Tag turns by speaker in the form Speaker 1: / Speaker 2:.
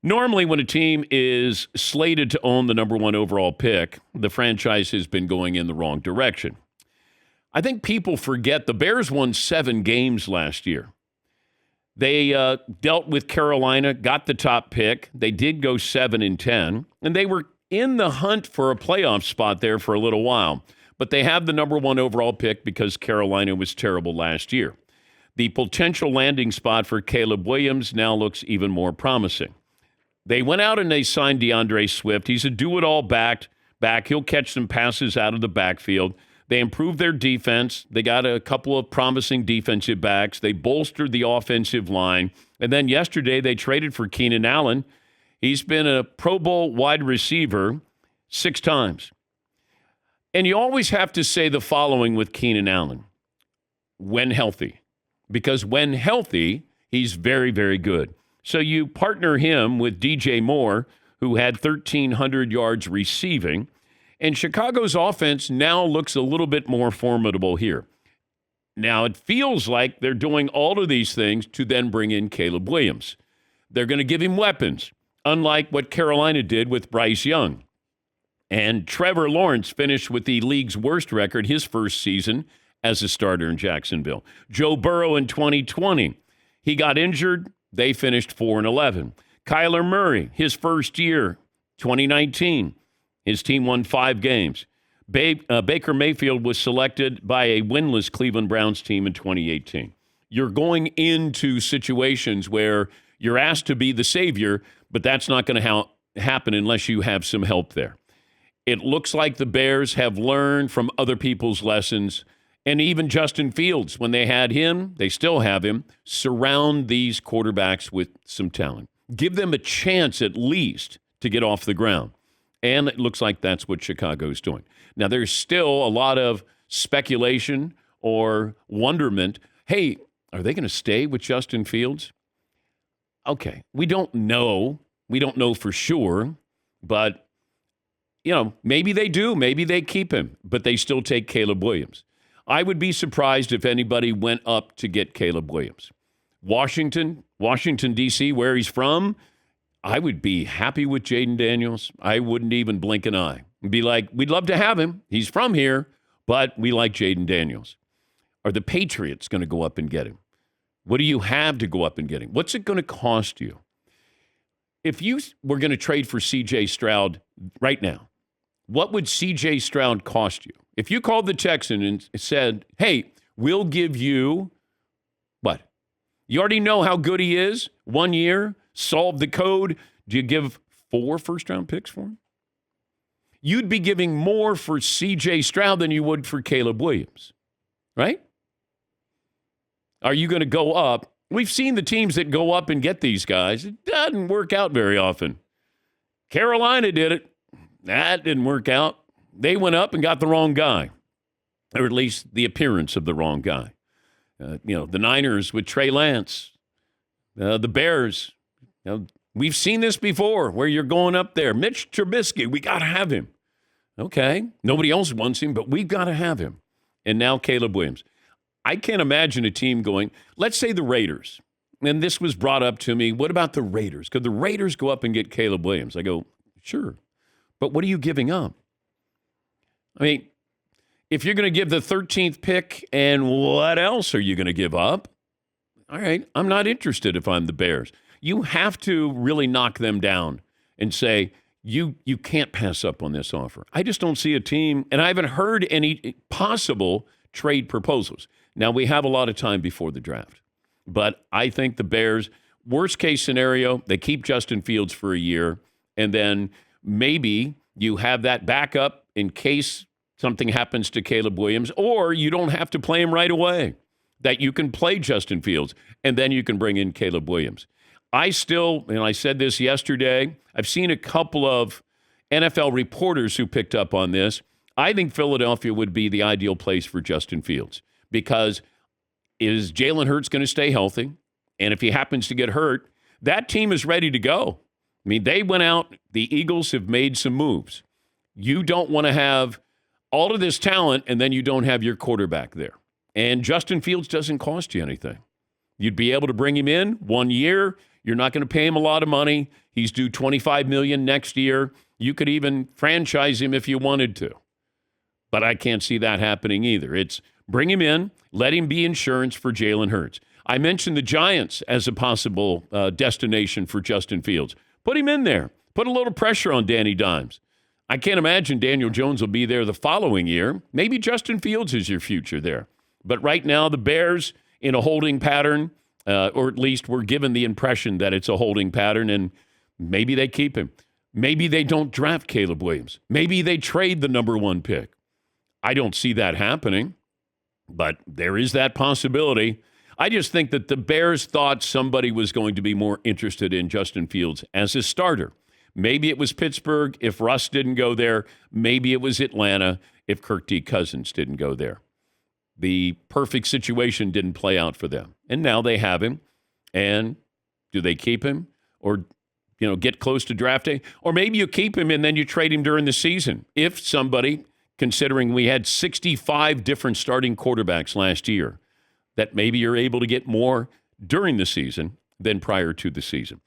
Speaker 1: Normally, when a team is slated to own the number one overall pick, the franchise has been going in the wrong direction. I think people forget the Bears won 7 games last year. They dealt with Carolina, got the top pick. They did go 7-10, and they were in the hunt for a playoff spot there for a little while. But they have the number one overall pick because Carolina was terrible last year. The potential landing spot for Caleb Williams now looks even more promising. They went out and they signed DeAndre Swift. He's a do-it-all back. He'll catch some passes out of the backfield. They improved their defense. They got a couple of promising defensive backs. They bolstered the offensive line. And then yesterday they traded for Keenan Allen. He's been a Pro Bowl wide receiver 6 times. And you always have to say the following with Keenan Allen: when healthy. Because when healthy, he's very, very good. So you partner him with DJ Moore, who had 1,300 yards receiving. And Chicago's offense now looks a little bit more formidable here. Now, it feels like they're doing all of these things to then bring in Caleb Williams. They're going to give him weapons, unlike what Carolina did with Bryce Young. And Trevor Lawrence finished with the league's worst record his first season as a starter in Jacksonville. Joe Burrow in 2020, he got injured. They finished 4-11. Kyler Murray, his first year, 2019, his team won 5 games. Baker Mayfield was selected by a winless Cleveland Browns team in 2018. You're going into situations where you're asked to be the savior, but that's not going to happen unless you have some help there. It looks like the Bears have learned from other people's lessons. And even Justin Fields, when they had him, they still have him, surround these quarterbacks with some talent. Give them a chance at least to get off the ground. And it looks like that's what Chicago's doing. Now, there's still a lot of speculation or wonderment. Hey, are they going to stay with Justin Fields? Okay, we don't know. We don't know for sure. But, maybe they do. Maybe they keep him. But they still take Caleb Williams. I would be surprised if anybody went up to get Caleb Williams. Washington, D.C., where he's from, I would be happy with Jaden Daniels. I wouldn't even blink an eye. And be like, we'd love to have him. He's from here, but we like Jaden Daniels. Are the Patriots going to go up and get him? What do you have to go up and get him? What's it going to cost you? If you were going to trade for C.J. Stroud right now, what would C.J. Stroud cost you? If you called the Texan and said, hey, we'll give you what? You already know how good he is. 1 year, solve the code. Do you give 4 first-round picks for him? You'd be giving more for C.J. Stroud than you would for Caleb Williams, right? Are you going to go up? We've seen the teams that go up and get these guys. It doesn't work out very often. Carolina did it. That didn't work out. They went up and got the wrong guy, or at least the appearance of the wrong guy. The Niners with Trey Lance, the Bears. We've seen this before where you're going up there. Mitch Trubisky, we got to have him. Okay, nobody else wants him, but we've got to have him. And now Caleb Williams. I can't imagine a team going, let's say the Raiders. And this was brought up to me. What about the Raiders? Could the Raiders go up and get Caleb Williams? I go, sure. But what are you giving up? I mean, if you're going to give the 13th pick, and what else are you going to give up? All right, I'm not interested if I'm the Bears. You have to really knock them down and say, you can't pass up on this offer. I just don't see a team, and I haven't heard any possible trade proposals. Now, we have a lot of time before the draft, but I think the Bears, worst case scenario, they keep Justin Fields for a year, and then maybe you have that backup in case something happens to Caleb Williams, or you don't have to play him right away, that you can play Justin Fields, and then you can bring in Caleb Williams. I said this yesterday, I've seen a couple of NFL reporters who picked up on this. I think Philadelphia would be the ideal place for Justin Fields because is Jalen Hurts going to stay healthy? And if he happens to get hurt, that team is ready to go. I mean, they went out, the Eagles have made some moves. You don't want to have all of this talent and then you don't have your quarterback there. And Justin Fields doesn't cost you anything. You'd be able to bring him in 1 year. You're not going to pay him a lot of money. He's due $25 million next year. You could even franchise him if you wanted to. But I can't see that happening either. It's bring him in, let him be insurance for Jalen Hurts. I mentioned the Giants as a possible destination for Justin Fields. Put him in there. Put a little pressure on Danny Dimes. I can't imagine Daniel Jones will be there the following year. Maybe Justin Fields is your future there. But right now, the Bears in a holding pattern, or at least we're given the impression that it's a holding pattern, and maybe they keep him. Maybe they don't draft Caleb Williams. Maybe they trade the number 1 pick. I don't see that happening, but there is that possibility. I just think that the Bears thought somebody was going to be more interested in Justin Fields as a starter. Maybe it was Pittsburgh if Russ didn't go there. Maybe it was Atlanta if Kirk D. Cousins didn't go there. The perfect situation didn't play out for them. And now they have him. And do they keep him or, get close to draft day? Or maybe you keep him and then you trade him during the season. If somebody, considering we had 65 different starting quarterbacks last year, that maybe you're able to get more during the season than prior to the season.